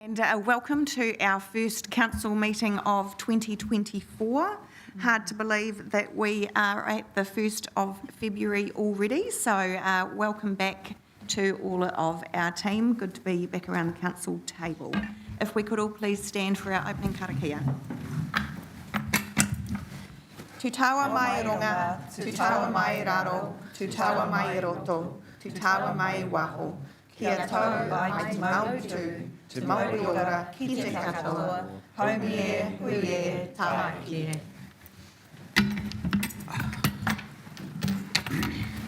And welcome to our first council meeting of 2024. Hard to believe that we are at the 1st of February already, so welcome back to all of our team. Good to be back around the council table. If we could all please stand for our opening karakia. Tu taua mai ronga, tu taua mai raro, tu taua mai roto, tu taua mai waho, kia tau ai te mautu, te mauri ora, ki te katoa, haumi e, hui e, tāki e.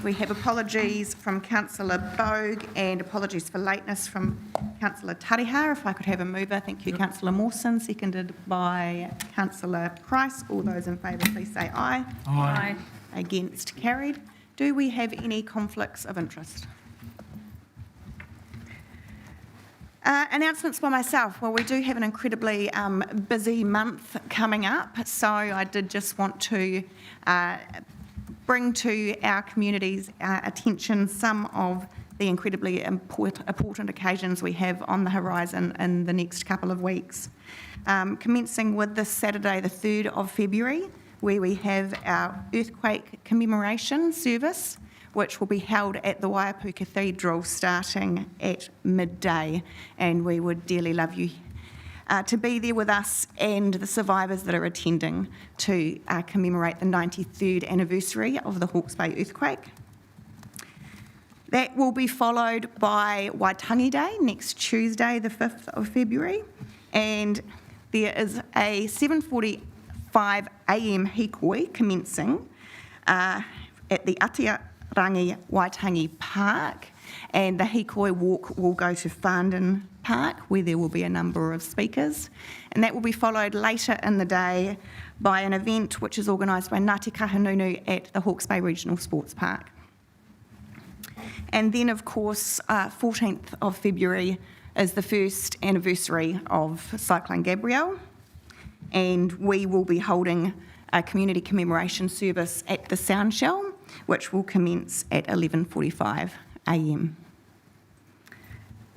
We have apologies from Councillor Bogue and apologies for lateness from Councillor Tariha. If I could have a mover, thank you, Councillor Mawson, seconded by Councillor Price. All those in favour, please say aye. Aye. Against, carried. Do we have any conflicts of interest? Announcements by myself. Well, we do have an incredibly busy month coming up, so I did just want to bring to our community's attention some of the incredibly important occasions we have on the horizon in the next couple of weeks. Commencing with this Saturday, the 3rd of February, where we have our earthquake commemoration service, which will be held at the Waiapu Cathedral starting at midday, and we would dearly love you to be there with us and the survivors that are attending to commemorate the 93rd anniversary of the Hawke's Bay earthquake. That will be followed by Waitangi Day next Tuesday, the 5th of February, and there is a 7:45 a.m. hikoi commencing at the Atiarangi Waitangi Park, and the hikoi walk will go to Farndon Park, where there will be a number of speakers, and that will be followed later in the day by an event which is organised by Ngāti Kahungunu at the Hawke's Bay Regional Sports Park. And then, of course, 14th of February is the first anniversary of Cyclone Gabrielle, and we will be holding a community commemoration service at the Soundshell, which will commence at 11:45 a.m.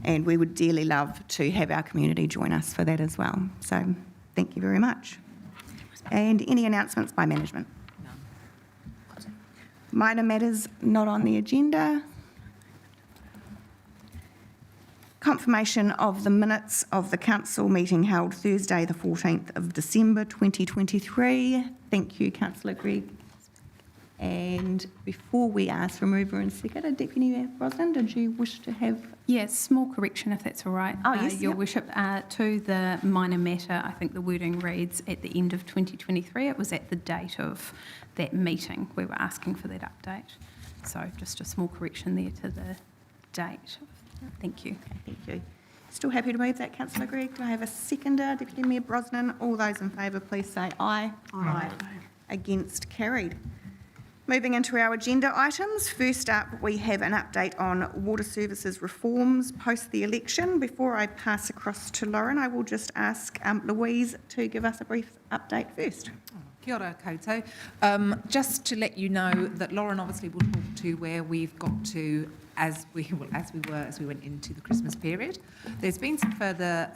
And we would dearly love to have our community join us for that as well. So thank you very much. And any announcements by management? No. Minor matters not on the agenda. Confirmation of the minutes of the council meeting held Thursday the 14th of December 2023. Thank you, Councillor Greig. And before we ask for mover and seconder, Deputy Mayor Brosnan, did you wish to have... Yes, small correction if that's all right. Oh, yes, Your yep. Worship, to the minor matter, I think the wording reads at the end of 2023. It was at the date of that meeting. We were asking for that update. So just a small correction there to the date. Thank you. Okay, thank you. Still happy to move that, Councillor Greig. Do I have a seconder? Deputy Mayor Brosnan. All those in favour, please say aye. Aye. Against, carried. Moving into our agenda items, first up we have an update on water services reforms post the election. Before I pass across to Lauren, I will just ask Louise to give us a brief update first. Kia ora koutou. Just to let you know that Lauren obviously will talk to where we've got to as we went into the Christmas period. There's been some further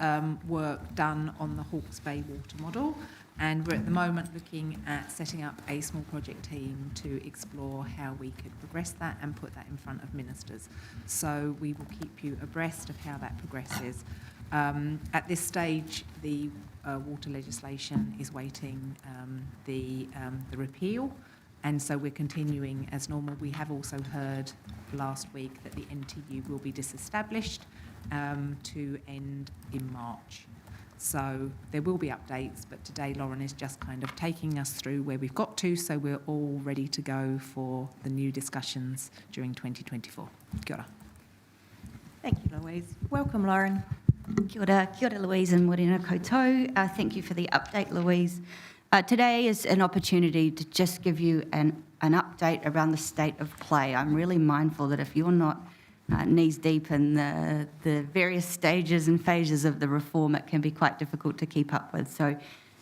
work done on the Hawke's Bay water model, and we're at the moment looking at setting up a small project team to explore how we could progress that and put that in front of ministers. So we will keep you abreast of how that progresses. At this stage, the water legislation is waiting the repeal, and so we're continuing as normal. We have also heard last week that the NTU will be disestablished to end in March. So there will be updates, but today Lauren is just kind of taking us through where we've got to, so we're all ready to go for the new discussions during 2024. Kia ora. Thank you, Louise. Welcome, Lauren. Kia ora Louise and Morena koutou. Thank you for the update, Louise. Today is an opportunity to just give you an update around the state of play. I'm really mindful that if you're not knees deep in the various stages and phases of the reform, it can be quite difficult to keep up with. So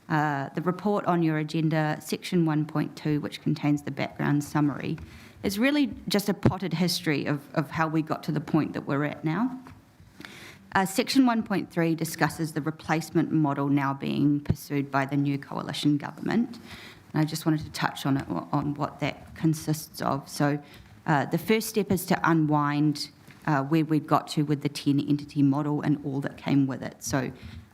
the report on your agenda, section 1.2, which contains the background summary, is really just a potted history of how we got to the point that we're at now. Section 1.3 discusses the replacement model now being pursued by the new coalition government. And I just wanted to touch on what that consists of. So the first step is to unwind where we've got to with the 10-entity model and all that came with it. So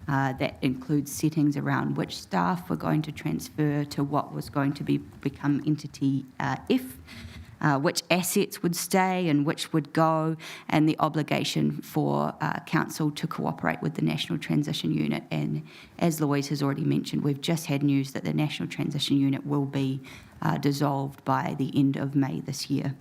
that includes settings around which staff were going to transfer to what was going to become entity F, which assets would stay and which would go, and the obligation for council to cooperate with the National Transition Unit. And as Louise has already mentioned, we've just had news that the National Transition Unit will be dissolved by the end of May this year.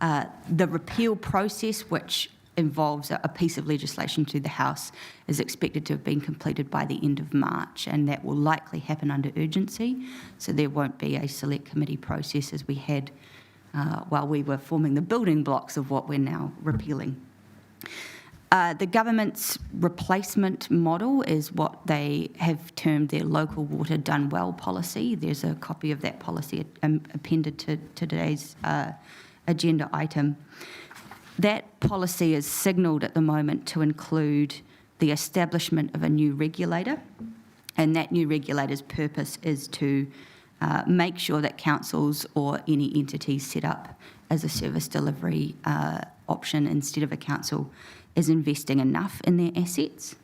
The repeal process, which involves a piece of legislation to the House, is expected to have been completed by the end of March, and that will likely happen under urgency. So there won't be a select committee process as we had while we were forming the building blocks of what we're now repealing. The government's replacement model is what they have termed their local water done well policy. There's a copy of that policy appended to today's agenda item. That policy is signalled at the moment to include the establishment of a new regulator, and that new regulator's purpose is to make sure that councils or any entities set up as a service delivery option instead of a council is investing enough in their assets,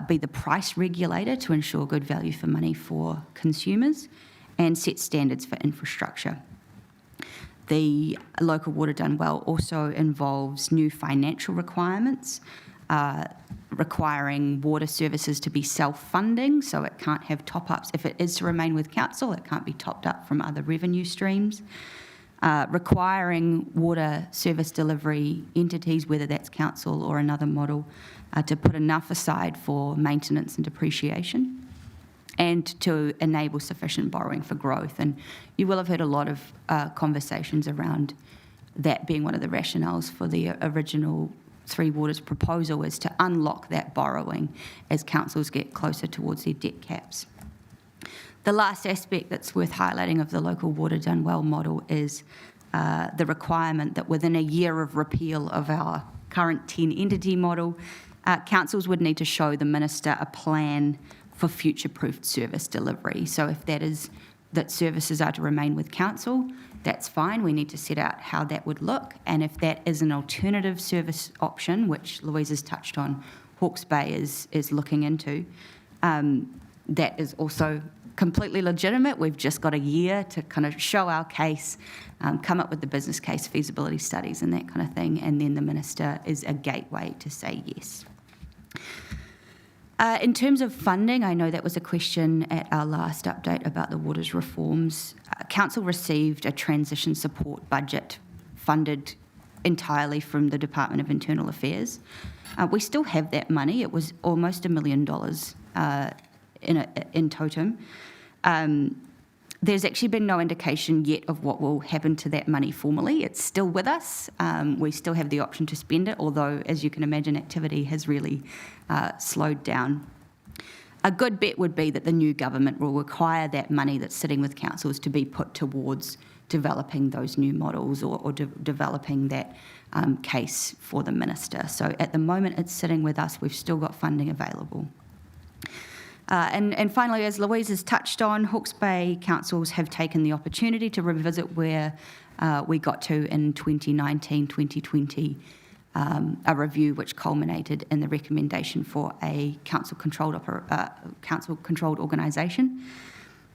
be the price regulator to ensure good value for money for consumers, and set standards for infrastructure. The local water done well also involves new financial requirements, requiring water services to be self-funding, so it can't have top-ups. If it is to remain with council, it can't be topped up from other revenue streams. Requiring water service delivery entities, whether that's council or another model, to put enough aside for maintenance and depreciation, and to enable sufficient borrowing for growth. And you will have heard a lot of conversations around that being one of the rationales for the original Three Waters proposal, is to unlock that borrowing as councils get closer towards their debt caps. The last aspect that's worth highlighting of the local water done well model is the requirement that within a year of repeal of our current 10-entity model, councils would need to show the minister a plan for future-proofed service delivery. So if that is that services are to remain with council, that's fine. We need to set out how that would look. And if that is an alternative service option, which Louise has touched on, Hawke's Bay is looking into, that is also completely legitimate. We've just got a year to kind of show our case, come up with the business case, feasibility studies and that kind of thing, and then the minister is a gateway to say yes. In terms of funding, I know that was a question at our last update about the waters reforms. Council received a transition support budget funded entirely from the Department of Internal Affairs. We still have that money. It was almost $1 million in totem. There's actually been no indication yet of what will happen to that money formally. It's still with us. We still have the option to spend it, although, as you can imagine, activity has really slowed down. A good bet would be that the new government will require that money that's sitting with councils to be put towards developing those new models or developing that case for the minister. So at the moment it's sitting with us. We've still got funding available. And finally, as Louise has touched on, Hawke's Bay councils have taken the opportunity to revisit where we got to in 2019-2020, a review which culminated in the recommendation for a council-controlled organisation.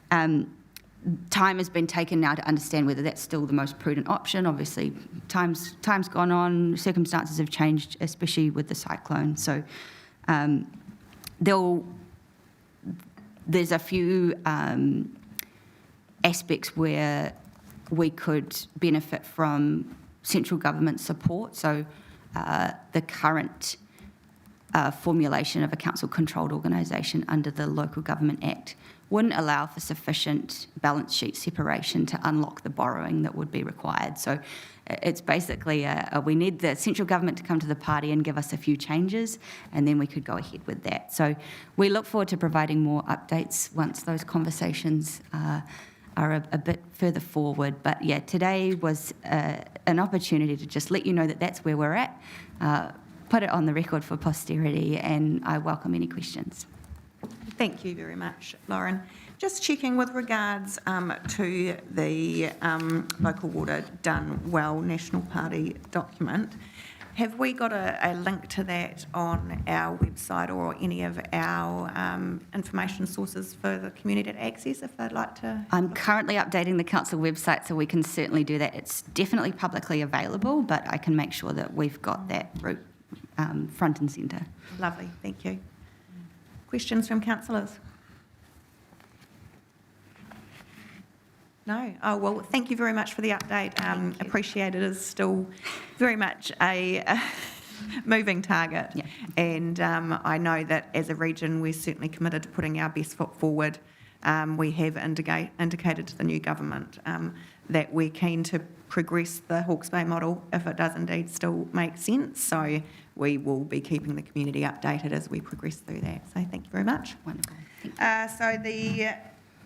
Time has been taken now to understand whether that's still the most prudent option. Obviously, time's gone on, circumstances have changed, especially with the cyclone. So there's a few aspects where we could benefit from central government support. So the current formulation of a council-controlled organisation under the Local Government Act wouldn't allow for sufficient balance sheet separation to unlock the borrowing that would be required. So it's basically we need the central government to come to the party and give us a few changes, and then we could go ahead with that. So we look forward to providing more updates once those conversations are a bit further forward. But yeah, today was an opportunity to just let you know that that's where we're at. put it on the record for posterity, and I welcome any questions. Thank you very much, Lauren. Just checking with regards to the Local Water Done Well National Party document. Have we got a link to that on our website or any of our information sources for the community to access if they'd like to? I'm currently updating the council website, so we can certainly do that. It's definitely publicly available, but I can make sure that we've got that route front and centre. Lovely, thank you. Questions from councillors? No? Oh, well, thank you very much for the update. Appreciate it. Is still very much a moving target. Yeah. And I know that as a region, we're certainly committed to putting our best foot forward. We have indicated to the new government that we're keen to progress the Hawke's Bay model if it does indeed still make sense. So we will be keeping the community updated as we progress through that. So thank you very much. Wonderful. Thank you. So the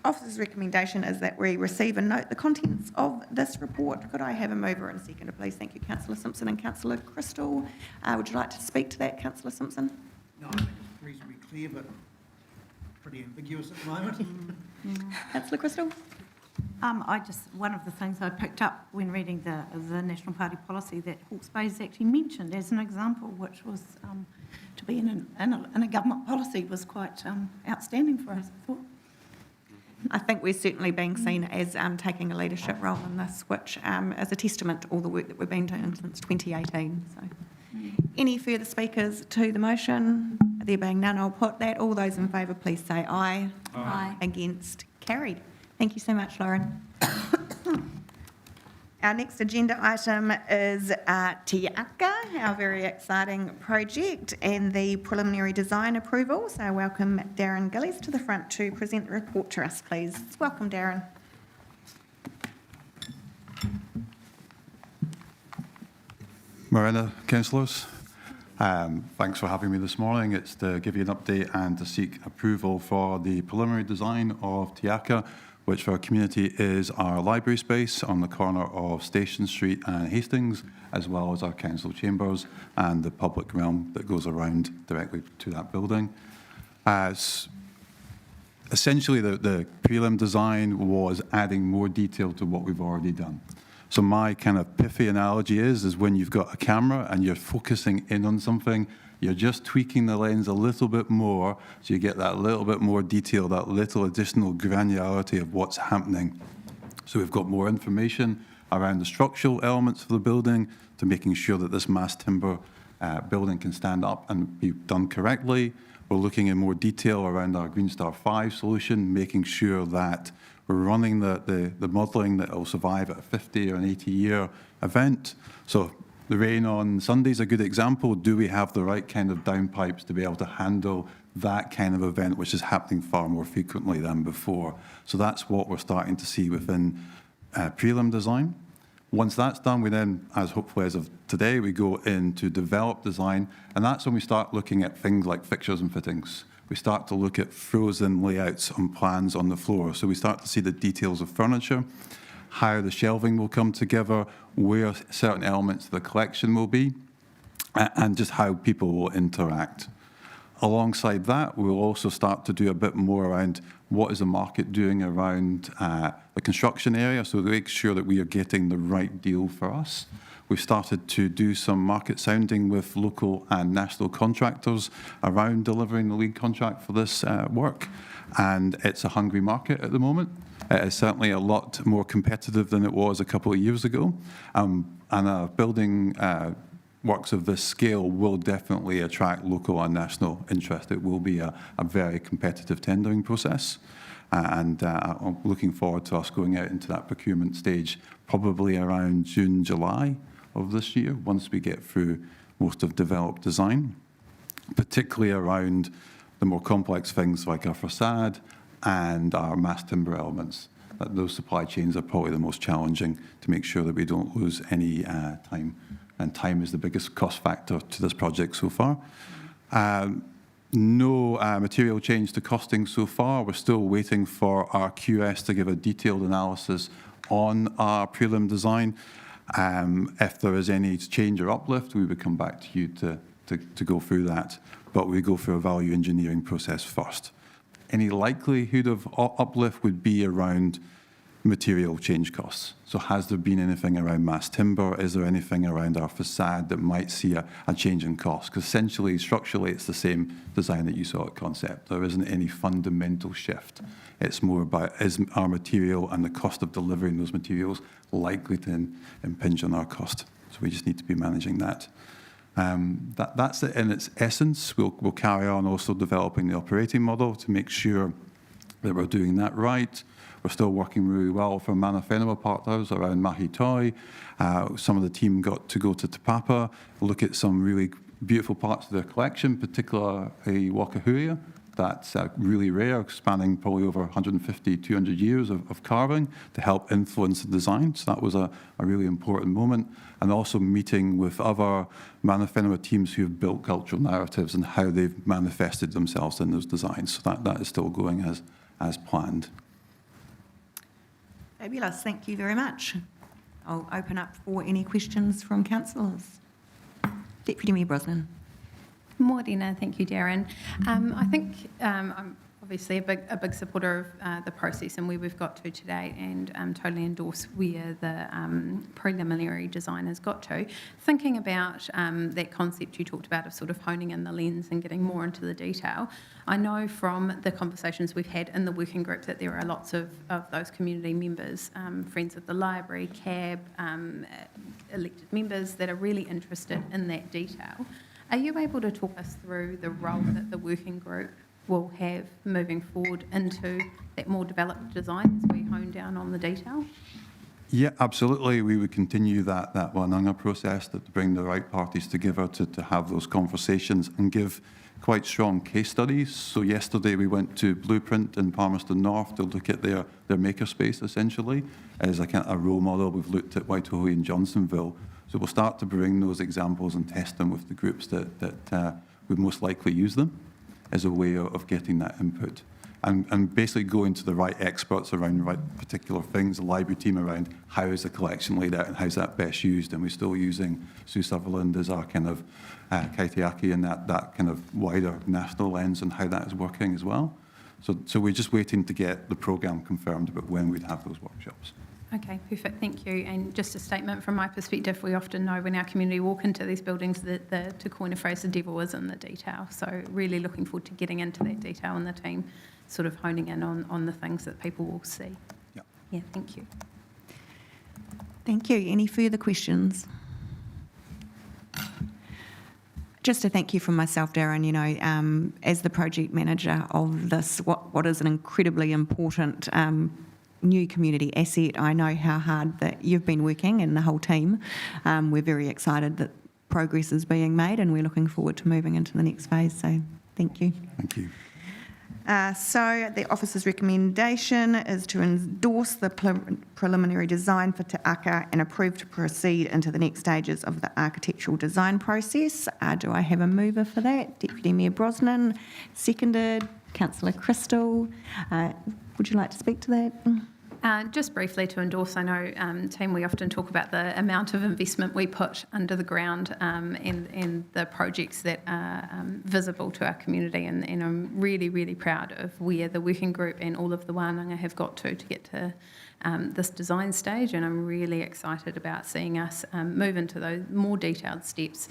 officer's recommendation is that we receive and note the contents of this report. Could I have a mover and seconder, please? Thank you, Councillor Simpson and Councillor Crystal. Would you like to speak to that, Councillor Simpson? No, I think it's reasonably clear, but pretty ambiguous at the moment. Councillor Crystal? One of the things I picked up when reading the National Party policy that Hawke's Bay is actually mentioned as an example, which was to be in a government policy was quite outstanding for us, I thought. I think we're certainly being seen as taking a leadership role in this, which is a testament to all the work that we've been doing since 2018. So, any further speakers to the motion? There being none, I'll put that. All those in favour, please say aye. Aye. Against? Carried. Thank you so much, Lauren. Our next agenda item is Te Aka, our very exciting project, and the preliminary design approval. So I welcome Darren Gillies to the front to present the report to us, please. Welcome, Darren. Morena, councillors. Thanks for having me this morning. It's to give you an update and to seek approval for the preliminary design of Te Aka, which for our community is our library space on the corner of Station Street and Hastings, as well as our council chambers and the public realm that goes around directly to that building. Essentially, the prelim design was adding more detail to what we've already done. So my kind of pithy analogy is when you've got a camera and you're focusing in on something, you're just tweaking the lens a little bit more so you get that little bit more detail, that little additional granularity of what's happening. So we've got more information around the structural elements of the building to making sure that this mass timber building can stand up and be done correctly. We're looking in more detail around our Green Star 5 solution, making sure that we're running the modelling that will survive at a 50 or an 80-year event. So the rain on Sunday is a good example. Do we have the right kind of downpipes to be able to handle that kind of event, which is happening far more frequently than before? So that's what we're starting to see within prelim design. Once that's done, we then, as hopefully as of today, we go into develop design, and that's when we start looking at things like fixtures and fittings. We start to look at frozen layouts on plans on the floor. So we start to see the details of furniture, how the shelving will come together, where certain elements of the collection will be, and just how people will interact. Alongside that, we'll also start to do a bit more around what is the market doing around the construction area, so to make sure that we are getting the right deal for us. We've started to do some market sounding with local and national contractors around delivering the lead contract for this work, and it's a hungry market at the moment. It is certainly a lot more competitive than it was a couple of years ago, and building works of this scale will definitely attract local and national interest. It will be a very competitive tendering process, and I'm looking forward to us going out into that procurement stage probably around June, July of this year, once we get through most of developed design, particularly around the more complex things like our facade and our mass timber elements. Those supply chains are probably the most challenging to make sure that we don't lose any time. And time is the biggest cost factor to this project so far. No material change to costing so far. We're still waiting for our QS to give a detailed analysis on our prelim design. If there is any change or uplift, we would come back to you to to go through that, but we go through a value engineering process first. Any likelihood of uplift would be around material change costs. So has there been anything around mass timber? Is there anything around our facade that might see a change in cost? Because essentially, structurally, it's the same design that you saw at concept. There isn't any fundamental shift. It's more about, is our material and the cost of delivering those materials likely to impinge on our cost? So we just need to be managing that. That's it in its essence. We'll carry on also developing the operating model to make sure that we're doing that right. We're still working really well for Mana Whenua partners around Mahi Toi. Some of the team got to go to Te Papa, look at some really beautiful parts of their collection, particularly Wakahuia. That's really rare, spanning probably over 150, 200 years of carving to help influence the design. So that was a really important moment. And also meeting with other Mana Whenua teams who have built cultural narratives and how they've manifested themselves in those designs. So that is still going as planned. Fabulous, thank you very much. I'll open up for any questions from councillors. Deputy Mayor Brosnan. Morena, thank you, Darren. I think I'm obviously a big supporter of the process and where we've got to today, and totally endorse where the preliminary design has got to. Thinking about that concept you talked about of sort of honing in the lens and getting more into the detail, I know from the conversations we've had in the working group that there are lots of those community members, Friends of the Library, CAB, elected members that are really interested in that detail. Are you able to talk us through the role that the working group will have moving forward into that more developed design as we hone down on the detail? Yeah, absolutely. We would continue that wānanga process to bring the right parties together to have those conversations and give quite strong case studies. So yesterday we went to Blueprint in Palmerston North to look at their makerspace essentially as a kind of a role model. We've looked at Waitohi and Johnsonville. So we'll start to bring those examples and test them with the groups that would most likely use them as a way of getting that input. And basically going to the right experts around the right particular things, the library team around how is the collection laid out and how's that best used. And we're still using Sue Sutherland as our kind of kaitiaki and that kind of wider national lens and how that is working as well. So we're just waiting to get the programme confirmed about when we'd have those workshops. Okay, perfect, thank you. And just a statement from my perspective, we often know when our community walk into these buildings that to coin a phrase, the devil is in the detail. So really looking forward to getting into that detail and the team sort of honing in on the things that people will see. Yeah. Yeah, thank you. Thank you. Any further questions? Just to thank you from myself, Darren, you know, as the project manager of this, what is an incredibly important new community asset, I know how hard that you've been working and the whole team. We're very excited that progress is being made and we're looking forward to moving into the next phase. So thank you. Thank you. So the officer's recommendation is to endorse the preliminary design for Te Aka and approve to proceed into the next stages of the architectural design process. Do I have a mover for that? Deputy Mayor Brosnan, seconded. Councillor Crystal, would you like to speak to that? Just briefly to endorse, I know, team, we often talk about the amount of investment we put under the ground in the projects that are visible to our community, and I'm really, really proud of where the working group and all of the wānanga have got to get to this design stage, and I'm really excited about seeing us move into those more detailed steps.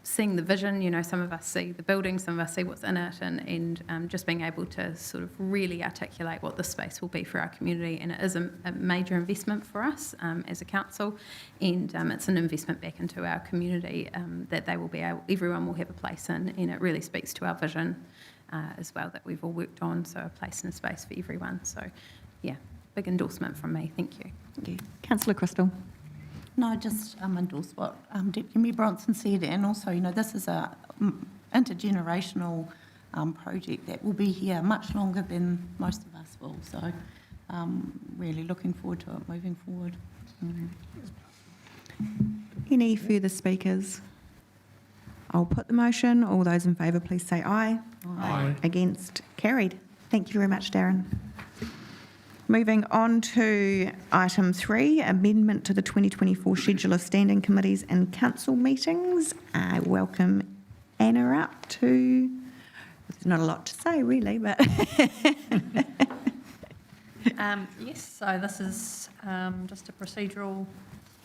Seeing the vision, you know, some of us see the building, some of us see what's in it, and just being able to sort of really articulate what the space will be for our community. And it is a major investment for us as a council, and it's an investment back into our community that they will be able, everyone will have a place in, and it really speaks to our vision as well that we've all worked on, so a place and a space for everyone. So yeah, big endorsement from me. Thank you. Thank you. Councillor Crystal. No, just endorse what Deputy Mayor Bronson said, and also, you know, this is a intergenerational project that will be here much longer than most of us will. So, really looking forward to it moving forward. Any further speakers? I'll put the motion. All those in favour, please say aye. Aye. Against? Carried. Thank you very much, Darren. Moving on to item 3, amendment to the 2024 schedule of standing committees and council meetings. I welcome Anna up to, there's not a lot to say really, but Yes, so this is just a procedural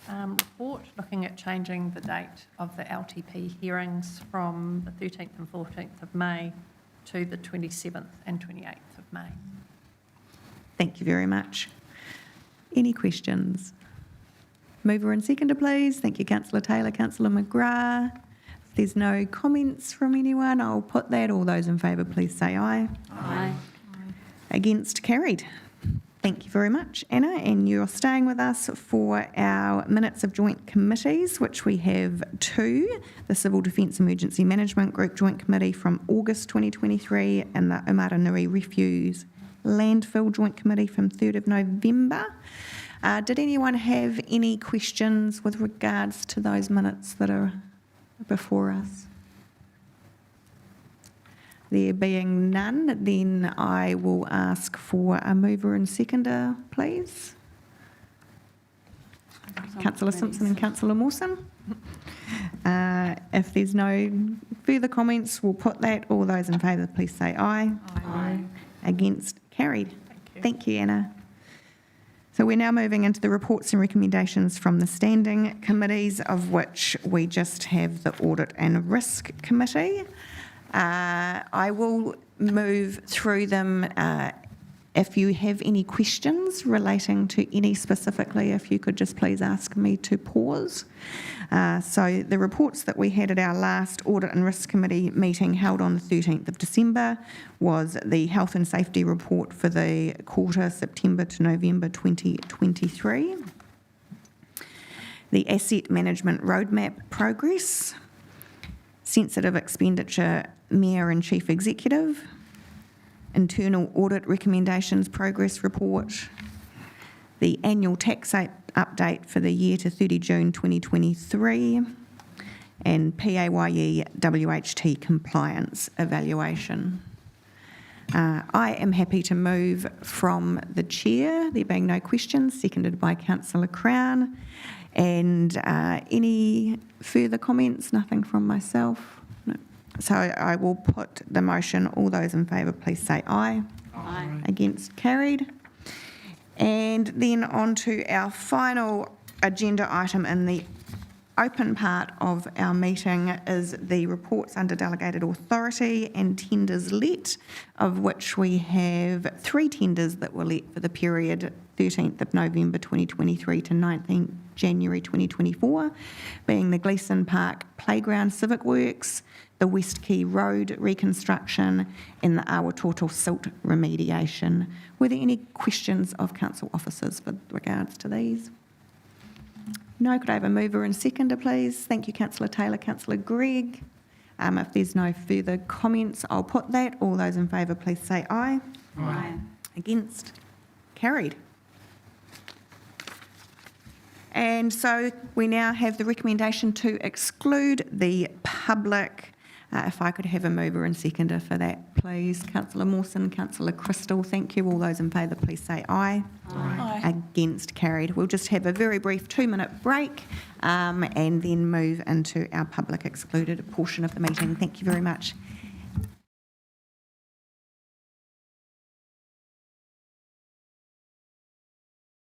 report looking at changing the date of the LTP hearings from the 13th and 14th of May to the 27th and 28th of May. thank you very much. Any questions? Mover and seconder, please. Thank you, Councillor Taylor, Councillor McGrath. If there's no comments from anyone, I'll put that. All those in favour, please say aye. Aye. Against, carried. Thank you very much, Anna, and you're staying with us for our minutes of joint committees, which we have 2, the Civil Defence Emergency Management Group Joint Committee from August 2023 and the Omaranui Refuse Landfill Joint Committee from 3rd of November. Did anyone have any questions with regards to those minutes that are before us? There being none, then I will ask for a mover and seconder, please. Councillor Simpson and Councillor Mawson. If there's no further comments, we'll put that. All those in favour, please say aye. Aye. Against, carried. Thank you. Thank you, Anna. So we're now moving into the reports and recommendations from the standing committees, of which we just have the Audit and Risk Committee. I will move through them. If you have any questions relating to any specifically, if you could just please ask me to pause. So the reports that we had at our last Audit and Risk Committee meeting held on the 13th of December was the Health and Safety Report for the quarter September to November 2023, the Asset Management Roadmap Progress, Sensitive Expenditure Mayor and Chief Executive, Internal Audit Recommendations Progress Report, the Annual Tax Update for the year to 30 June 2023, and PAYE WHT Compliance Evaluation. I am happy to move from the chair, there being no questions, seconded by Councillor Crown. And any further comments? Nothing from myself? No. So I will put the motion. All those in favour, please say aye. Aye. Against, carried. And then on to our final agenda item in the open part of our meeting is the reports under delegated authority and tenders let, of which we have 3 tenders that were let for the period 13th of November 2023 to 19th January 2024, being the Gleeson Park Playground Civic Works, the West Quay Road reconstruction and the Awatoto silt remediation. Were there any questions of council officers with regards to these? No, could I have a mover and seconder, please? Thank you, Councillor Taylor, Councillor Gregg. If there's no further comments, I'll put that. All those in favour, please say aye. Aye. Against? Carried. And so we now have the recommendation to exclude the public. If I could have a mover and seconder for that, please. Councillor Mawson, Councillor Crystal, thank you. All those in favour, please say aye. Aye. Against, carried. We'll just have a very brief 2-minute break and then move into our public excluded portion of the meeting. Thank you very much.